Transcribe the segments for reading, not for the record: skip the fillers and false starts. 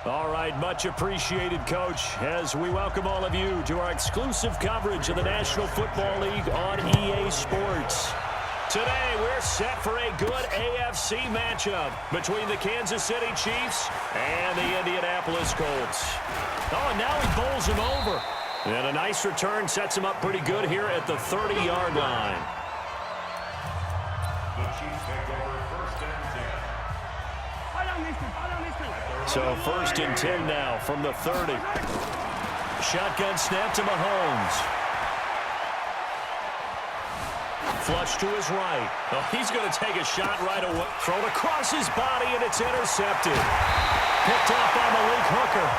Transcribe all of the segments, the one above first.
All right, much appreciated, Coach, as we welcome all of you to our exclusive coverage of the National Football League on EA Sports. Today, we're set for a good AFC matchup between the Kansas City Chiefs and the Indianapolis Colts. Oh, and now he bowls him over. And a nice return sets him up pretty good here at the 30-yard line. The Chiefs take over first and 10. So first and 10 now from the 30. Shotgun snap to Mahomes. Flush to his right. Oh, he's going to take a shot right away. Thrown across his body, and it's intercepted. Picked off by Malik Hooker.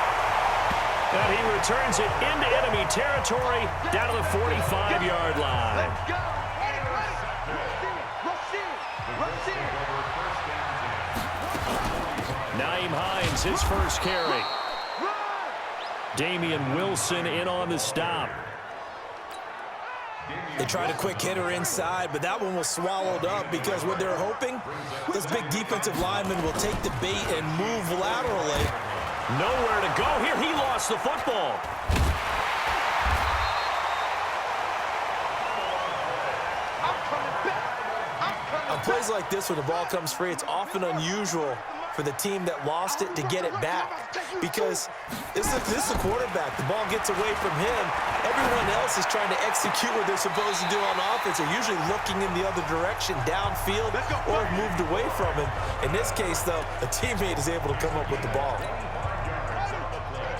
And he returns it into enemy territory down to the 45-yard line. Naeem Hines, his first carry. Damian Wilson in on the stop. They tried a quick hitter inside, but that one was swallowed up because what they're hoping, this big defensive lineman will take the bait and move laterally. Nowhere to go here. He lost the football. On plays like this where the ball comes free, it's often unusual for the team that lost it to get it back because this is a quarterback. The ball gets away from him. Everyone else is trying to execute what they're supposed to do on offense. They're usually looking in the other direction, downfield, or moved away from him. In this case, though, a teammate is able to come up with the ball.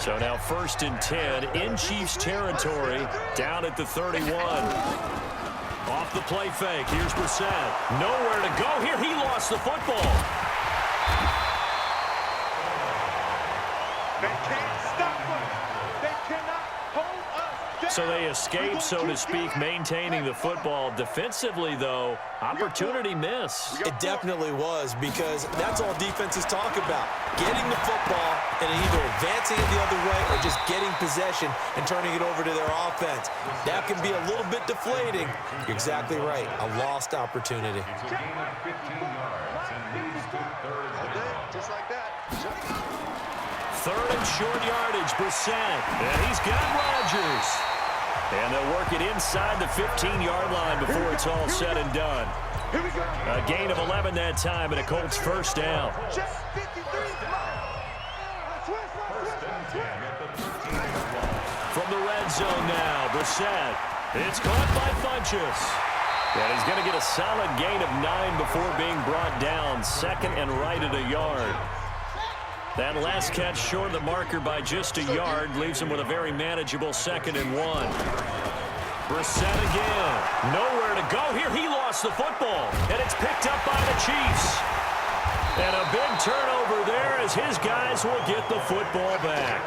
So now first and 10 in Chiefs territory, down at the 31. Off the play fake. Here's Brissett. Nowhere to go here. He lost the football. They can't stop us. They cannot hold us down. So they escape, so to speak, maintaining the football. Defensively, though, opportunity miss. It definitely was because that's all defenses talk about. Getting the football and either advancing it the other way or just getting possession and turning it over to their offense. That can be a little bit deflating. You're exactly right. A lost opportunity. It's a gain of 15 yards and leads to third down. Just like that. Third and short yardage, Brissett. And he's got Rodgers. And they'll work it inside the 15-yard line before it's all said and done. A gain of 11 that time and a Colts first down. From the red zone now, Brissett. It's caught by Funchess. And he's going to get a solid gain of 9 before being brought down. Second and right at a yard. That last catch short of the marker by just a yard leaves him with a very manageable second and 1. Brissett again. Nowhere to go here. He lost the football. And it's picked up by the Chiefs. And a big turnover there as his guys will get the football back.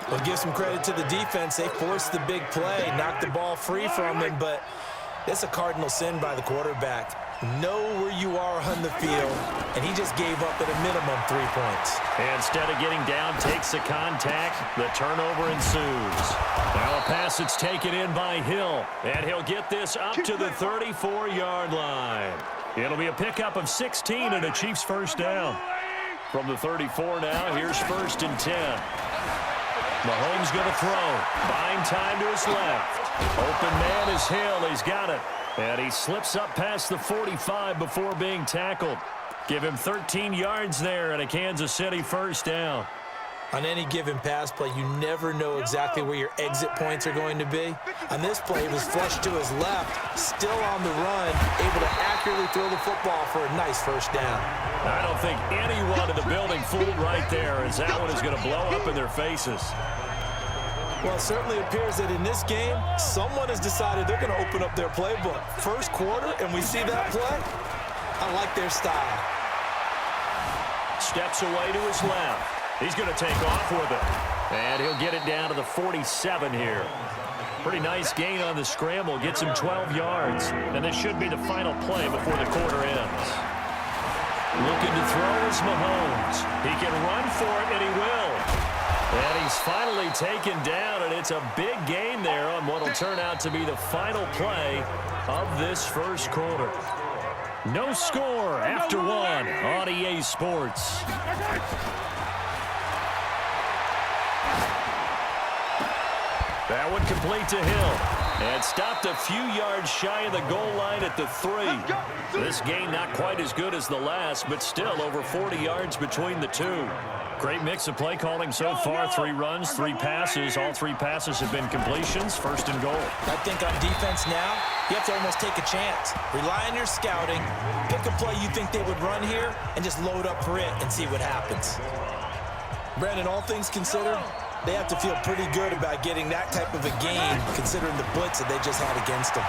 We'll give some credit to the defense. They forced the big play, knocked the ball free from him, but it's a cardinal sin by the quarterback. Know where you are on the field, and he just gave up at a minimum 3 points. Instead of getting down, takes the contact. The turnover ensues. Now a pass that's taken in by Hill, and he'll get this up to the 34-yard line. It'll be a pickup of 16 and a Chiefs first down. From the 34 now, here's first and 10. Mahomes going to throw. Buying time to his left. Open man is Hill. He's got it. And he slips up past the 45 before being tackled. Give him 13 yards there and a Kansas City first down. On any given pass play, you never know exactly where your exit points are going to be. On this play, it was flushed to his left, still on the run, able to accurately throw the football for a nice first down. I don't think anyone in the building fooled right there, as that one is going to blow up in their faces. Well, it certainly appears that in this game, someone has decided they're going to open up their playbook. First quarter, and we see that play. I like their style. Steps away to his left. He's going to take off with it. And he'll get it down to the 47 here. Pretty nice gain on the scramble. Gets him 12 yards. And this should be the final play before the quarter ends. Looking to throw is Mahomes. He can run for it, and he will. And he's finally taken down, and it's a big gain there on what will turn out to be the final play of this first quarter. No score after one on EA Sports. That one complete to Hill. And stopped a few yards shy of the goal line at the 3. This game not quite as good as the last, but still over 40 yards between the two. Great mix of play calling so far. 3 runs, 3 passes. All 3 passes have been completions. First and goal. I think on defense now, you have to almost take a chance. Rely on your scouting. Pick a play you think they would run here, and just load up for it and see what happens. Brandon, all things considered, they have to feel pretty good about getting that type of a game, considering the blitz that they just had against them.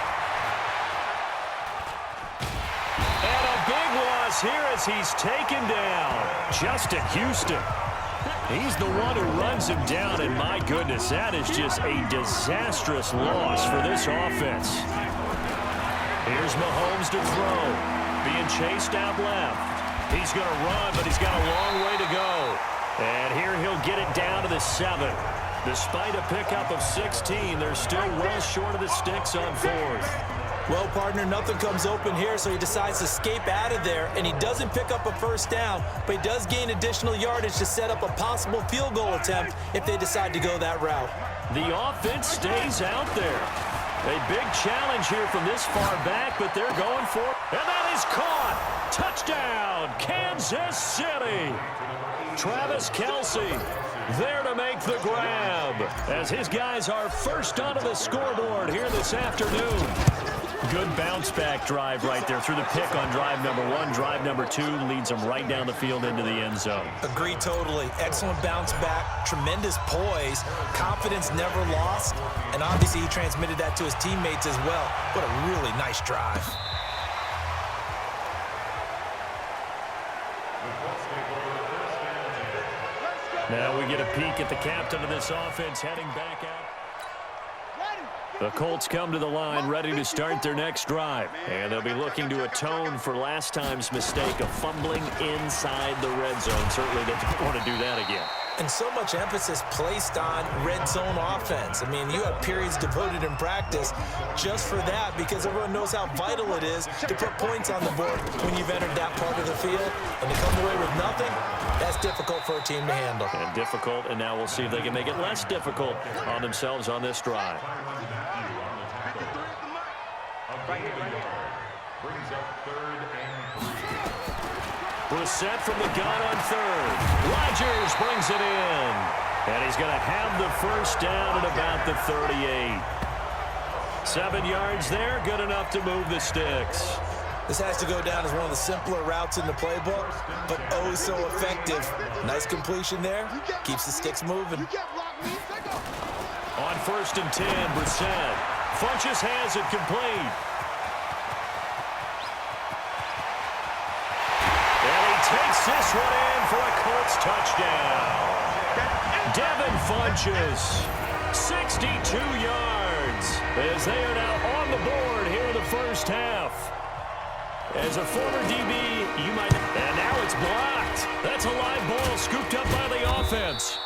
And a big loss here as he's taken down. Justin Houston. He's the one who runs him down, and my goodness, that is just a disastrous loss for this offense. Here's Mahomes to throw. Being chased out left. He's going to run, but he's got a long way to go. And here he'll get it down to the 7. Despite a pickup of 16, they're still well short of the sticks on 4th. Well, partner, nothing comes open here, so he decides to escape out of there, and he doesn't pick up a first down, but he does gain additional yardage to set up a possible field goal attempt if they decide to go that route. The offense stays out there. A big challenge here from this far back, but they're going for it. And that is caught. Touchdown, Kansas City. Travis Kelce there to make the grab as his guys are first onto the scoreboard here this afternoon. Good bounce-back drive right there through the pick on drive number 1. Drive number 2 leads them right down the field into the end zone. Agree totally. Excellent bounce back, tremendous poise, confidence never lost, and obviously he transmitted that to his teammates as well. What a really nice drive. Now we get a peek at the captain of this offense heading back out. The Colts come to the line ready to start their next drive. And they'll be looking to atone for last time's mistake of fumbling inside the red zone. Certainly they don't want to do that again. And so much emphasis placed on red zone offense. I mean, you have periods devoted in practice just for that because everyone knows how vital it is to put points on the board when you've entered that part of the field. And to come away with nothing, that's difficult for a team to handle. And difficult, and now we'll see if they can make it less difficult on themselves on this drive. Brings up 3rd and 3. Brissett from the gun on 3rd. Rodgers brings it in. And he's going to have the first down at about the 38. 7 yards there, good enough to move the sticks. This has to go down as one of the simpler routes in the playbook, but oh so effective. Nice completion there. Keeps the sticks moving. On 1st and 10, Brissett. Funches has it complete. And he takes this one in for a Colts touchdown. Devin Funches, 62 yards, as they are now on the board here in the first half. As a former DB, you might... And now it's blocked. That's a live ball scooped up by the offense.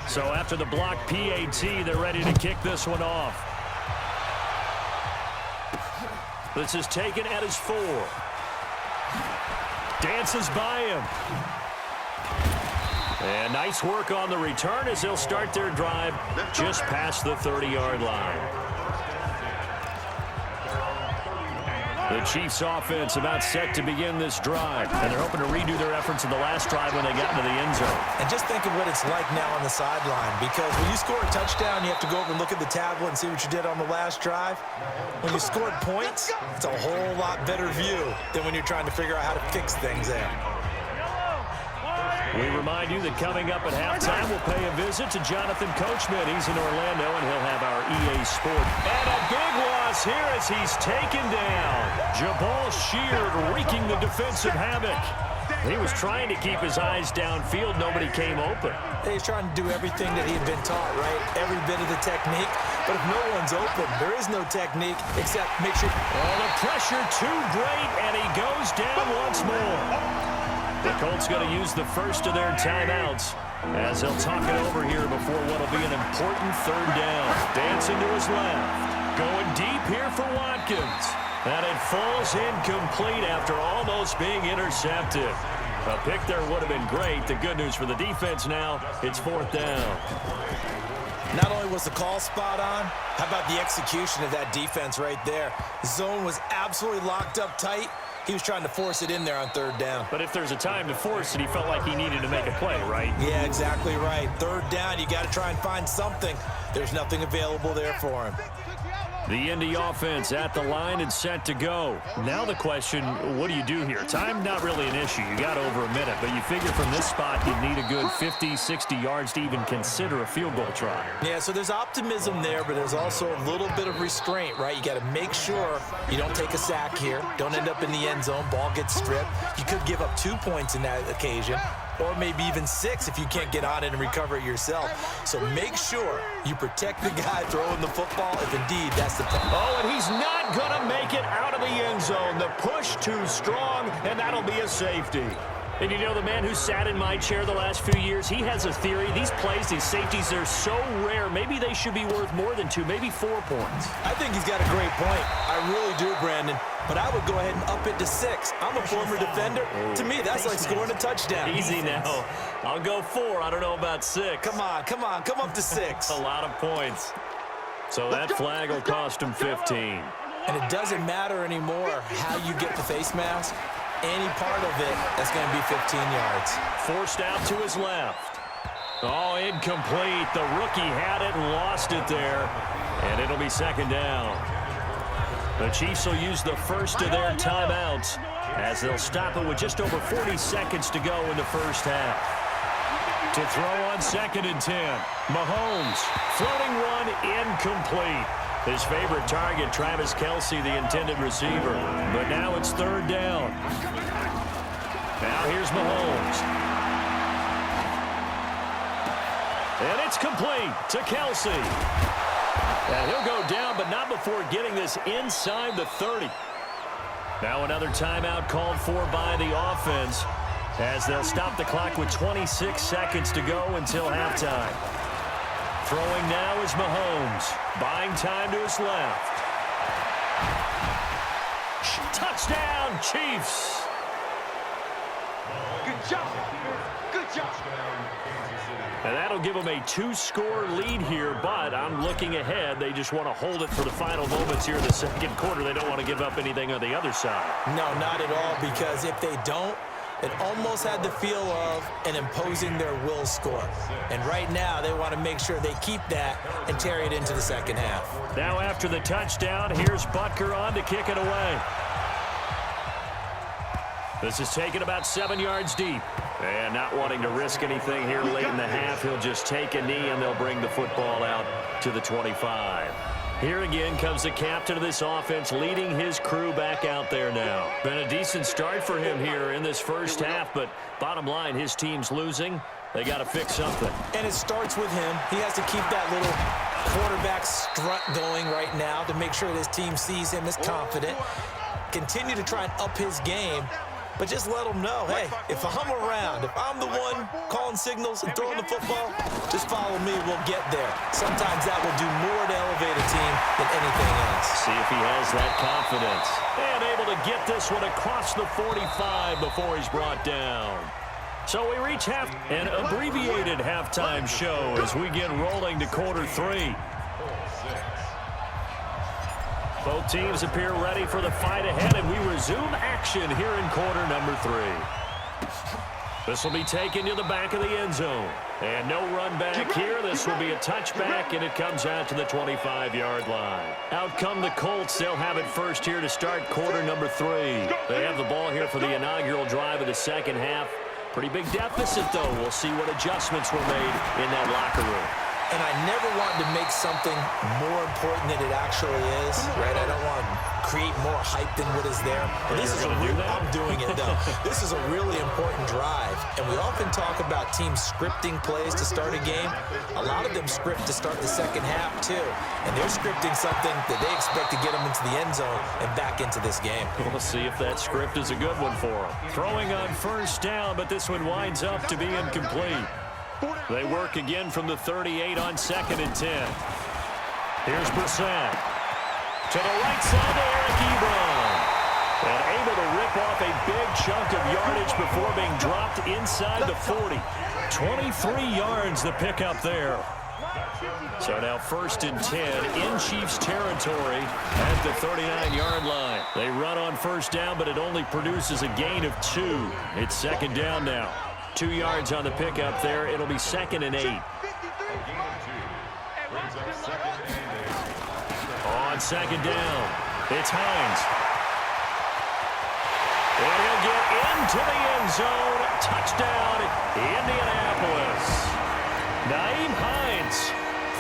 So after the block PAT, they're ready to kick this one off. This is taken at his 4. Dances by him. And nice work on the return as they'll start their drive just past the 30-yard line. The Chiefs offense about set to begin this drive, and they're hoping to redo their efforts in the last drive when they got into the end zone. And just think of what it's like now on the sideline, because when you score a touchdown, you have to go over and look at the tablet and see what you did on the last drive. When you scored points, it's a whole lot better view than when you're trying to figure out how to fix things there. We remind you that coming up at halftime, we'll pay a visit to Jonathan Coachman. He's in Orlando, and he'll have our EA Sport. And a big loss here as he's taken down. Jabal Sheard wreaking the defensive havoc. He was trying to keep his eyes downfield. Nobody came open. He's trying to do everything that he had been taught, right? Every bit of the technique. But if no one's open, there is no technique except make sure... Oh, the pressure too great, and he goes down once more. The Colts going to use the first of their timeouts as they'll talk it over here before what will be an important third down. Dancing to his left. Going deep here for Watkins. And it falls incomplete after almost being intercepted. A pick there would have been great. The good news for the defense now, it's fourth down. Not only was the call spot on, how about the execution of that defense right there? The zone was absolutely locked up tight. He was trying to force it in there on third down. But if there's a time to force it, he felt like he needed to make a play, right? Yeah, exactly right. Third down, you got to try and find something. There's nothing available there for him. The Indy offense at the line and set to go. Now the question, what do you do here? Time not really an issue. You got over a minute, but you figure from this spot you'd need a good 50, 60 yards to even consider a field goal try. Yeah, so there's optimism there, but there's also a little bit of restraint, right? You got to make sure you don't take a sack here. Don't end up in the end zone. Ball gets stripped. You could give up 2 points in that occasion, or maybe even 6 if you can't get on it and recover it yourself. So make sure you protect the guy throwing the football if indeed that's the problem. Oh, and he's not going to make it out of the end zone. The push too strong, and that'll be a safety. And you know, the man who sat in my chair the last few years, he has a theory. These plays, these safeties, they're so rare. Maybe they should be worth more than 2, maybe 4 points. I think he's got a great point. I really do, Brandon. But I would go ahead and up it to 6. I'm a former defender. To me, that's like scoring a touchdown. Easy now. I'll go 4. I don't know about 6. Come on. Come up to 6. A lot of points. So that flag will cost him 15. And it doesn't matter anymore how you get the face mask. Any part of it, that's going to be 15 yards. Forced out to his left. Oh, incomplete. The rookie had it and lost it there. And it'll be second down. The Chiefs will use the first of their timeouts as they'll stop it with just over 40 seconds to go in the first half. To throw on 2nd and 10. Mahomes, floating one, incomplete. His favorite target, Travis Kelce, the intended receiver. But now it's third down. Now here's Mahomes. And it's complete to Kelce. And he'll go down, but not before getting this inside the 30. Now another timeout called for by the offense as they'll stop the clock with 26 seconds to go until halftime. Throwing now is Mahomes, buying time to his left. Touchdown, Chiefs! Good job. Good job. And that'll give them a 2-score lead here, but I'm looking ahead. They just want to hold it for the final moments here in the second quarter. They don't want to give up anything on the other side. No, not at all, because if they don't, it almost had the feel of an imposing their will score. And right now, they want to make sure they keep that and carry it into the second half. Now after the touchdown, here's Butker on to kick it away. This is taken about 7 yards deep. And not wanting to risk anything here late in the half, he'll just take a knee and they'll bring the football out to the 25. Here again comes the captain of this offense, leading his crew back out there now. Been a decent start for him here in this first half, but bottom line, his team's losing. They got to fix something. And it starts with him. He has to keep that little quarterback strut going right now to make sure that his team sees him as confident. Continue to try and up his game. But just let them know, hey, if I'm around, if I'm the one calling signals and throwing the football, just follow me, we'll get there. Sometimes that will do more to elevate a team than anything else. See if he has that confidence. And able to get this one across the 45 before he's brought down. So we reach an abbreviated halftime show as we get rolling to quarter 3. Both teams appear ready for the fight ahead, and we resume action here in quarter number 3. This will be taken to the back of the end zone. And no run back here. This will be a touchback, and it comes out to the 25-yard line. Out come the Colts. They'll have it first here to start quarter number 3. They have the ball here for the inaugural drive of the second half. Pretty big deficit, though. We'll see what adjustments were made in that locker room. And I never want to make something more important than it actually is, right? I don't want to create more hype than what is there. But this is I'm doing it, though. This is a really important drive, and we often talk about teams scripting plays to start a game. A lot of them script to start the second half, too, and they're scripting something that they expect to get them into the end zone and back into this game. We'll see if that script is a good one for them. Throwing on first down, but this one winds up to be incomplete. They work again from the 38 on 2nd and 10. Here's Brissett. To the right side to Eric Ebron. And able to rip off a big chunk of yardage before being dropped inside the 40. 23 yards the pickup there. So now 1st and 10 in Chiefs territory at the 39-yard line. They run on first down, but it only produces a gain of 2. It's 2nd down now. 2 yards on the pickup there. It'll be 2nd and 8. On 2nd down, it's Hines. And he'll get into the end zone. Touchdown, Indianapolis. Nyheim Hines,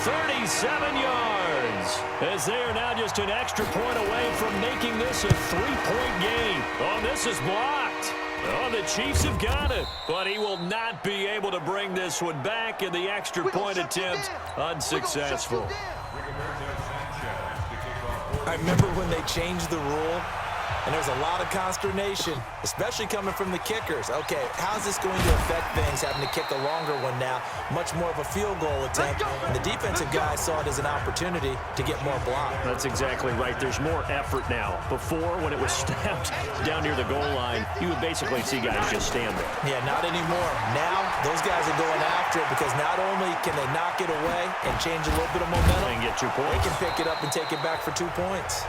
37 yards, as they are now just an extra point away from making this a 3-point game. Oh, this is blocked. Oh, the Chiefs have got it, but he will not be able to bring this one back, and the extra point attempt unsuccessful. I remember when they changed the rule, and there was a lot of consternation, especially coming from the kickers. Okay, how's this going to affect things, having to kick a longer one now, much more of a field goal attempt, and the defensive guys saw it as an opportunity to get more block. That's exactly right. There's more effort now. Before, when it was snapped down near the goal line, you would basically see guys just stand there. Yeah, not anymore. Now, those guys are going after it because not only can they knock it away and change a little bit of momentum, and get 2 points. They can pick it up and take it back for 2 points.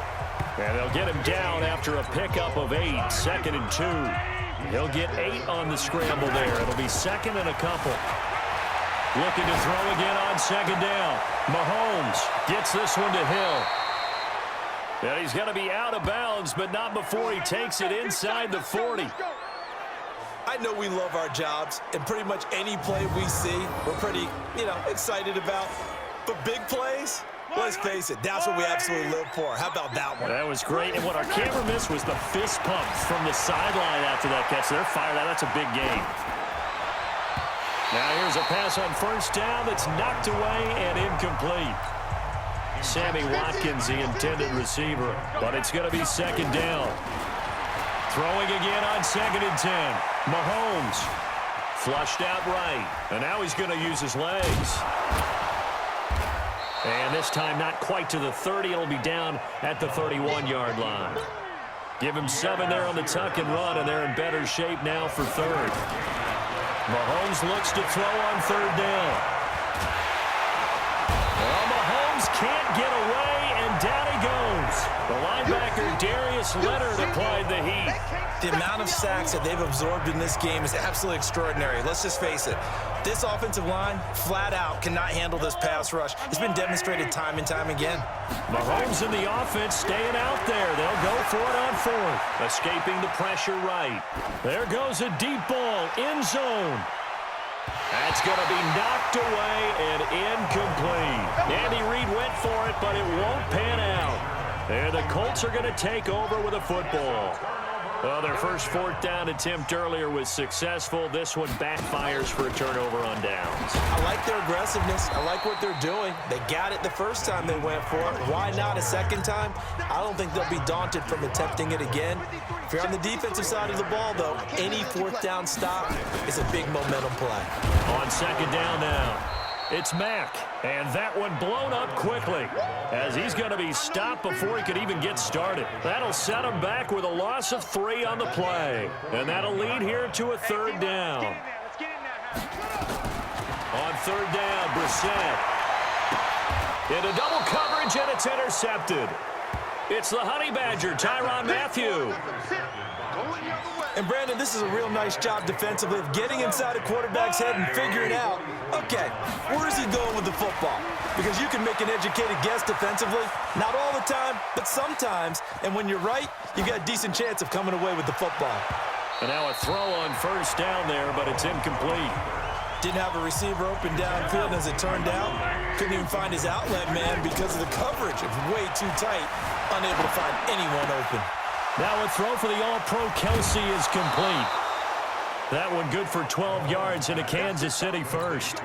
And they'll get him down after a pickup of 8, 2nd and 2. He'll get 8 on the scramble there. It'll be 2nd and a couple. Looking to throw again on 2nd down. Mahomes gets this one to Hill. And he's going to be out of bounds, but not before he takes it inside the 40. I know we love our jobs, and pretty much any play we see, we're pretty, excited about. But big plays? Let's face it, that's what we absolutely live for. How about that one? That was great. And what our camera missed was the fist pump from the sideline after that catch. They're fired out. That's a big game. Now here's a pass on first down that's knocked away and incomplete. Sammy Watkins, the intended receiver. But it's going to be 2nd down. Throwing again on 2nd and 10. Mahomes flushed out right. And now he's going to use his legs. And this time not quite to the 30. It'll be down at the 31-yard line. Give him 7 there on the tuck and run, and they're in better shape now for 3rd. Mahomes looks to throw on 3rd down. Well, Mahomes can't get away, and down he goes. The linebacker, Darius Leonard, applied the heat. The amount of sacks that they've absorbed in this game is absolutely extraordinary. Let's just face it. This offensive line, flat out, cannot handle this pass rush. It's been demonstrated time and time again. Mahomes in the offense staying out there. They'll go for it on 4th. Escaping the pressure right. There goes a deep ball, end zone. That's going to be knocked away and incomplete. Andy Reid went for it, but it won't pan out. And the Colts are going to take over with a football. Well, their first 4th down attempt earlier was successful. This one backfires for a turnover on downs. I like their aggressiveness. I like what they're doing. They got it the first time they went for it. Why not a second time? I don't think they'll be daunted from attempting it again. If you're on the defensive side of the ball, though, any 4th down stop is a big momentum play. On 2nd down now, it's Mack. And that one blown up quickly as he's going to be stopped before he could even get started. That'll set him back with a loss of 3 on the play. And that'll lead here to a 3rd down. On 3rd down, Brissett. Into double coverage, and it's intercepted. It's the Honey Badger, Tyrann Mathieu. And, Brandon, this is a real nice job defensively of getting inside a quarterback's head and figuring out, okay, where is he going with the football? Because you can make an educated guess defensively, not all the time, but sometimes. And when you're right, you've got a decent chance of coming away with the football. And now a throw on first down there, but it's incomplete. Didn't have a receiver open downfield, as it turned out. Couldn't even find his outlet man because of the coverage. It was way too tight. Unable to find anyone open. Now a throw for the All-Pro Kelsey is complete. That one good for 12 yards into Kansas City first.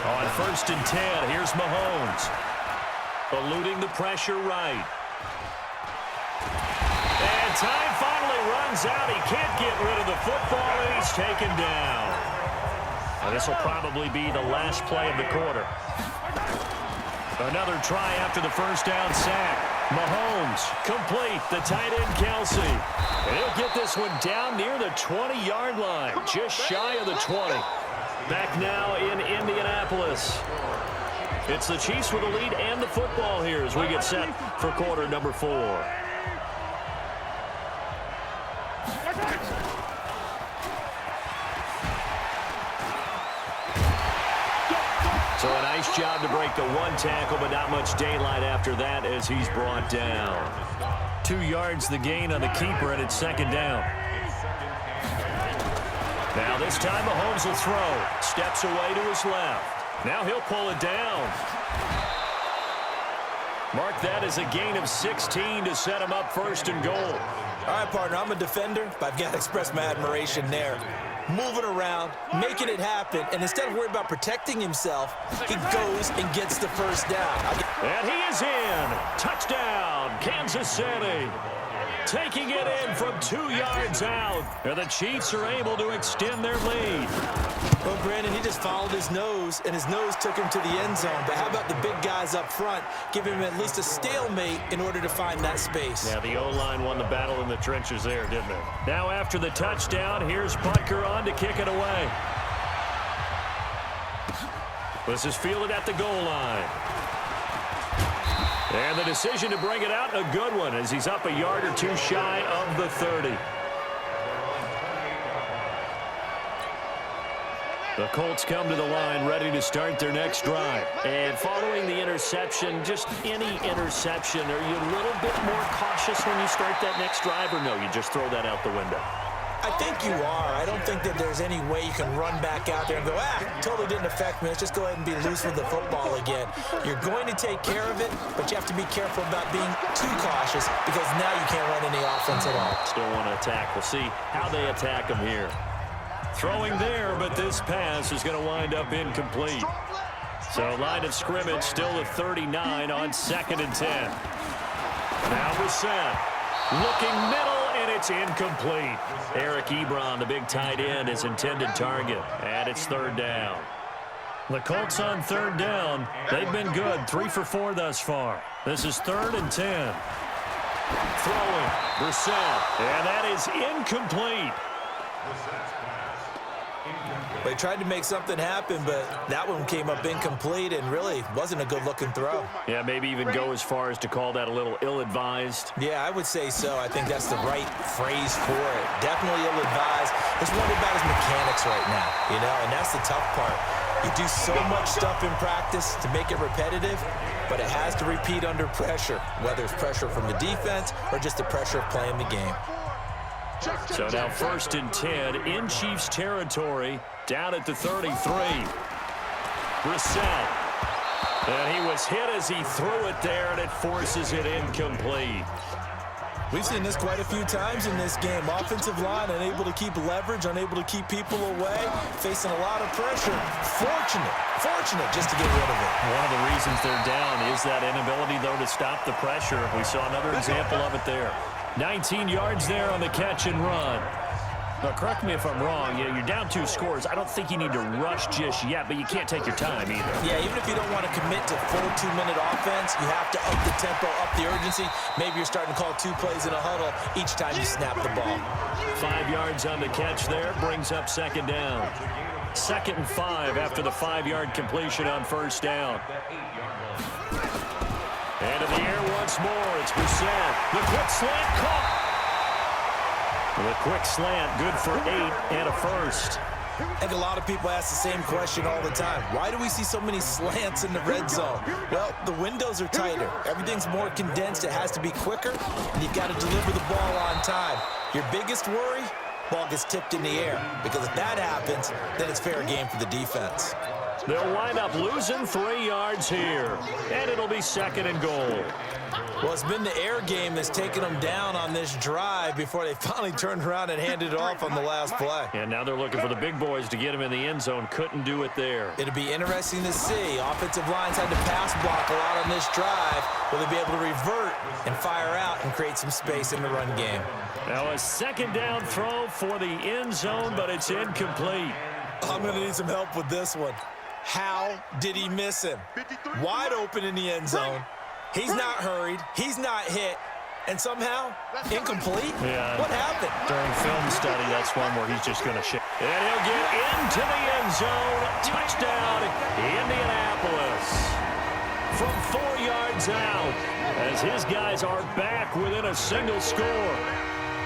On 1st and 10, here's Mahomes. Eluding the pressure right. And time finally runs out. He can't get rid of the football, and he's taken down. And this will probably be the last play of the quarter. Another try after the first down sack. Mahomes complete, the tight end Kelsey. And he'll get this one down near the 20-yard line, just shy of the 20. Back now in Indianapolis. It's the Chiefs with the lead and the football here as we get set for quarter number 4. So a nice job to break the one tackle, but not much daylight after that as he's brought down. 2 yards the gain on the keeper, and it's second down. Now this time Mahomes will throw. Steps away to his left. Now he'll pull it down. Mark that as a gain of 16 to set him up 1st and goal. All right, partner, I'm a defender, but I've got to express my admiration there. Moving around, making it happen, and instead of worrying about protecting himself, he goes and gets the first down. And he is in. Touchdown, Kansas City. Taking it in from 2 yards out. And the Chiefs are able to extend their lead. Well, Brandon, he just followed his nose, and his nose took him to the end zone. But how about the big guys up front, giving him at least a stalemate in order to find that space? Yeah, the O-line won the battle in the trenches there, didn't it? Now after the touchdown, here's Butker on to kick it away. This is fielded at the goal line. And the decision to bring it out, a good one, as he's up a yard or two shy of the 30. The Colts come to the line ready to start their next drive. And following the interception, just any interception, are you a little bit more cautious when you start that next drive, or no, you just throw that out the window? I think you are. I don't think that there's any way you can run back out there and go, totally didn't affect me. Let's just go ahead and be loose with the football again. You're going to take care of it, but you have to be careful about being too cautious because now you can't run any offense at all. Still want to attack. We'll see how they attack him here. Throwing there, but this pass is going to wind up incomplete. So line of scrimmage still at 39 on 2nd and 10. Now Brissett looking middle, and it's incomplete. Eric Ebron, the big tight end, is intended target, and it's 3rd down. The Colts on 3rd down. They've been good, 3 for 4 thus far. This is 3rd and 10. Throwing, Brissett, and that is incomplete. They tried to make something happen, but that one came up incomplete and really wasn't a good-looking throw. Yeah, maybe even go as far as to call that a little ill-advised. Yeah, I would say so. I think that's the right phrase for it. Definitely ill-advised. Just wonder about his mechanics right now, and that's the tough part. You do so much stuff in practice to make it repetitive, but it has to repeat under pressure, whether it's pressure from the defense or just the pressure of playing the game. So now 1st and 10 in Chiefs territory, down at the 33. Brissett. And he was hit as he threw it there, and it forces it incomplete. We've seen this quite a few times in this game. Offensive line unable to keep leverage, unable to keep people away, facing a lot of pressure. Fortunate just to get rid of it. One of the reasons they're down is that inability, though, to stop the pressure. We saw another example of it there. 19 yards there on the catch and run. Now, correct me if I'm wrong. You're down 2 scores. I don't think you need to rush just yet, but you can't take your time either. Yeah, even if you don't want to commit to full 2-minute offense, you have to up the tempo, up the urgency. Maybe you're starting to call 2 plays in a huddle each time you snap the ball. 5 yards on the catch there, brings up 2nd down. 2nd and 5 after the 5-yard completion on 1st down. And in the air once more, it's Brissett. The quick slant caught. The quick slant, good for 8 and a first. I think a lot of people ask the same question all the time. Why do we see so many slants in the red zone? Well, the windows are tighter. Everything's more condensed. It has to be quicker, and you've got to deliver the ball on time. Your biggest worry? ball gets tipped in the air. Because if that happens, then it's fair game for the defense. They'll wind up losing 3 yards here, and it'll be 2nd and goal. Well, it's been the air game that's taken them down on this drive before they finally turned around and handed it off on the last play. And now they're looking for the big boys to get him in the end zone. Couldn't do it there. It'll be interesting to see. Offensive lines had to pass block a lot on this drive. Will they be able to revert and fire out and create some space in the run game? Now a 2nd down throw for the end zone, but it's incomplete. I'm going to need some help with this one. How did he miss him? Wide open in the end zone. He's not hurried. He's not hit. And somehow, incomplete? Yeah. What happened? During film study, that's one where he's just going to shit. And he'll get into the end zone. Touchdown, Indianapolis. From 4 yards out, as his guys are back within a single score.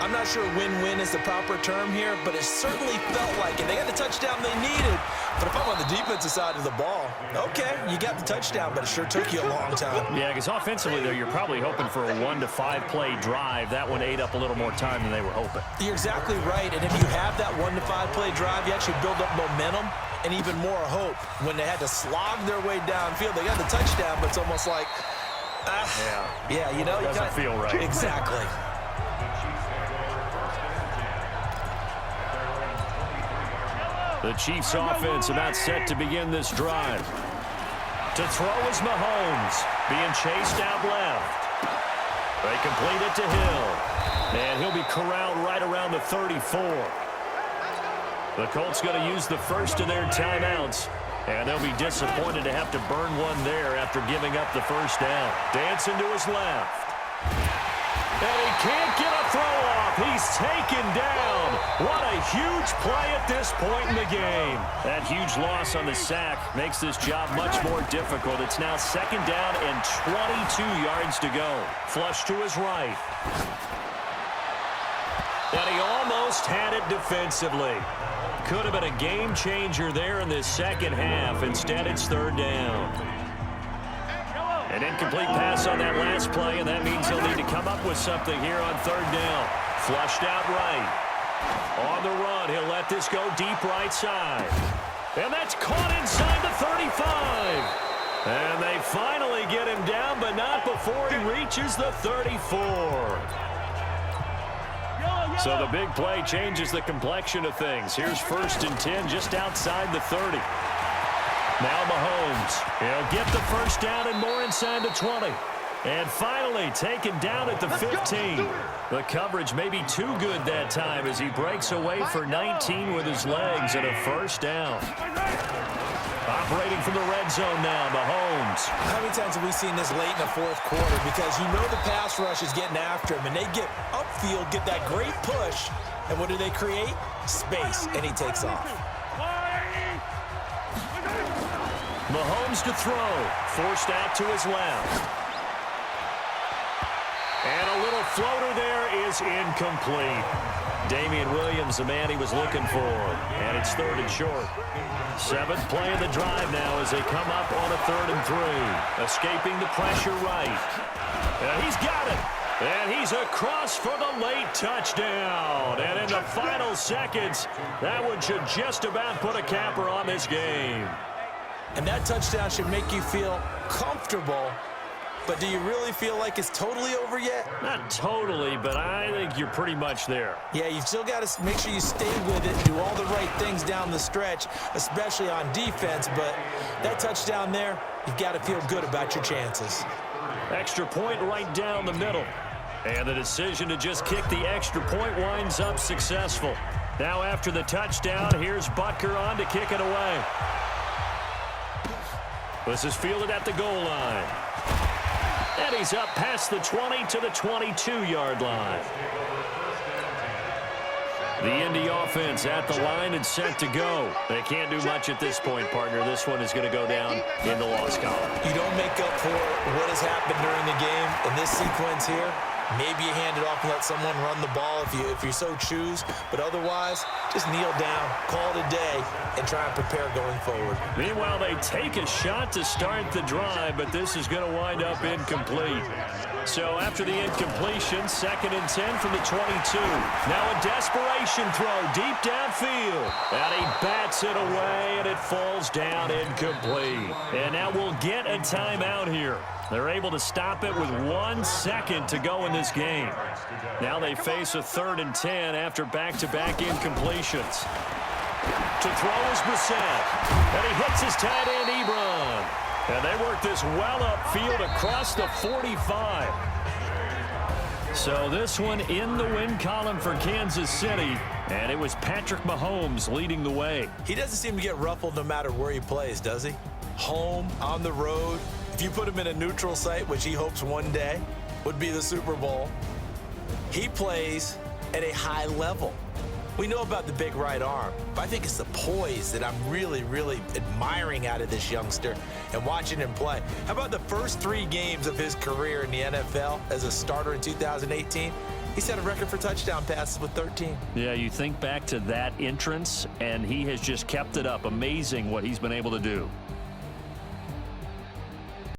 I'm not sure win-win is the proper term here, but it certainly felt like it. They got the touchdown they needed. But if I'm on the defensive side of the ball, okay, you got the touchdown, but it sure took you a long time. Yeah, because offensively, though, you're probably hoping for a 1 to 5 play drive. That one ate up a little more time than they were hoping. You're exactly right, and if you have that 1 to 5 play drive, you actually build up momentum and even more hope. When they had to slog their way downfield, they got the touchdown, but it's almost like, yeah, you know, doesn't feel right. Exactly. The Chiefs offense about set to begin this drive. To throw is Mahomes, being chased out left. They complete it to Hill. And he'll be corralled right around the 34. The Colts going to use the first of their timeouts. And they'll be disappointed to have to burn one there after giving up the first down. Dancing to his left. And he can't get a throw off. He's taken down. What a huge play at this point in the game. That huge loss on the sack makes this job much more difficult. It's now 2nd down and 22 yards to go. Flush to his right. And he almost had it defensively. Could have been a game changer there in this second half. Instead, it's 3rd down. An incomplete pass on that last play, and that means he'll need to come up with something here on 3rd down. Flushed out right. On the run, he'll let this go deep right side. And that's caught inside the 35. And they finally get him down, but not before he reaches the 34. So the big play changes the complexion of things. Here's 1st and 10 just outside the 30. Now Mahomes, he'll get the first down and more inside the 20. And finally taken down at the 15. The coverage may be too good that time as he breaks away for 19 with his legs and a first down. Operating from the red zone now, Mahomes. How many times have we seen this late in the 4th quarter? Because you know the pass rush is getting after him, and they get upfield, get that great push, and what do they create? Space, and he takes off. Mahomes to throw. Forced out to his left. And a little floater there is incomplete. Damian Williams, the man he was looking for. And it's 3rd and short. 7th play of the drive now as they come up on a 3rd and 3. Escaping the pressure right. And he's got it. And he's across for the late touchdown. And in the final seconds, that one should just about put a capper on this game. And that touchdown should make you feel comfortable. But do you really feel like it's totally over yet? Not totally, but I think you're pretty much there. Yeah, you've still got to make sure you stay with it, do all the right things down the stretch, especially on defense. But that touchdown there, you've got to feel good about your chances. Extra point right down the middle. And the decision to just kick the extra point winds up successful. Now after the touchdown, here's Butker on to kick it away. This is fielded at the goal line. And he's up past the 20 to the 22-yard line. The Indy offense at the line and set to go. They can't do much at this point, partner. This one is going to go down in the loss column. You don't make up for what has happened during the game in this sequence here. Maybe you hand it off and let someone run the ball if you so choose. But otherwise, just kneel down, call it a day, and try and prepare going forward. Meanwhile, they take a shot to start the drive, but this is going to wind up incomplete. So after the incompletion, 2nd and 10 from the 22. Now a desperation throw deep downfield. And he bats it away, and it falls down incomplete. And now we'll get a timeout here. They're able to stop it with 1 second to go in this game. Now they face a 3rd and 10 after back-to-back incompletions. To throw is Brissett. And he hits his tight end, Ebron. And they work this well upfield across the 45. So this one in the win column for Kansas City. And it was Patrick Mahomes leading the way. He doesn't seem to get ruffled no matter where he plays, does he? Home, on the road. If you put him in a neutral site, which he hopes one day would be the Super Bowl, he plays at a high level. We know about the big right arm, but I think it's the poise that I'm really, really admiring out of this youngster and watching him play. How about the first 3 games of his career in the NFL as a starter in 2018? He set a record for touchdown passes with 13. Yeah, you think back to that entrance, and he has just kept it up. Amazing what he's been able to do.